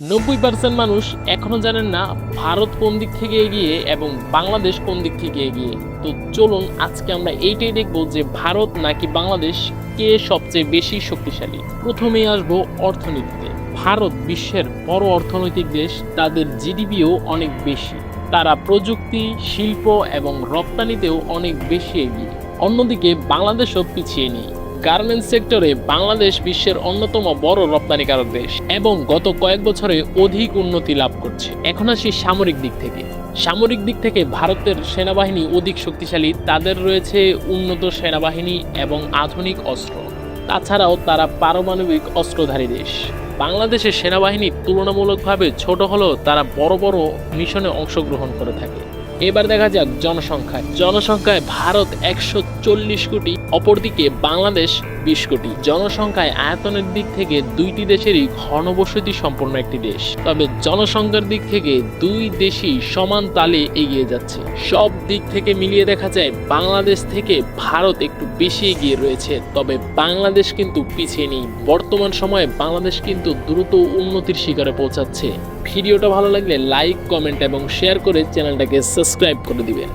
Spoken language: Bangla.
90% মানুষ এখনো জানেন না ভারত কোন দিক থেকে এগিয়ে এবং বাংলাদেশ কোন দিক থেকে এগিয়ে। তো চলুন আজকে আমরা এইটাই দেখবো যে ভারত নাকি বাংলাদেশ কে সবচেয়ে বেশি শক্তিশালী। প্রথমেই আসবো অর্থনীতিতে। ভারত বিশ্বের বড় অর্থনৈতিক দেশ, তাদের জিডিপিও অনেক বেশি। তারা প্রযুক্তি, শিল্প এবং রপ্তানিতেও অনেক বেশি এগিয়ে। অন্যদিকে বাংলাদেশও পিছিয়ে নেই। গার্মেন্টস সেক্টরে বাংলাদেশ বিশ্বের অন্যতম বড় রপ্তানিকারক দেশ এবং গত কয়েক বছরে অধিক উন্নতি লাভ করছে। এখন আসি সামরিক দিক থেকে। সামরিক দিক থেকে ভারতের সেনাবাহিনী অধিক শক্তিশালী। তাদের রয়েছে উন্নত সেনাবাহিনী এবং আধুনিক অস্ত্র। তাছাড়াও তারা পারমাণবিক অস্ত্রধারী দেশ। বাংলাদেশের সেনাবাহিনী তুলনামূলকভাবে ছোট হলেও তারা বড় বড় মিশনে অংশগ্রহণ করে থাকে। এবার দেখা যাক জনসংখ্যায় ভারত 140 কোটি, অপরদিকে বাংলাদেশ 20 কোটি। জনসংখ্যায় আয়তনের দিক থেকে দুইটি দেশেরই ঘনবসতি সম্পন্ন একটি দেশ। তবে জনসংখ্যার দিক থেকে দুই দেশই সমান তালে এগিয়ে যাচ্ছে। সব দিক থেকে মিলিয়ে দেখা যায় বাংলাদেশ থেকে ভারত একটু বেশি এগিয়ে রয়েছে, তবে বাংলাদেশ কিন্তু পিছিয়ে নেই। বর্তমান সময়ে বাংলাদেশ কিন্তু দ্রুত উন্নতির শিখরে পৌঁছাচ্ছে। ভিডিওটা ভালো লাগলে লাইক, কমেন্ট এবং শেয়ার করে চ্যানেলটাকে সাবস্ক্রাইব করে দিবেন।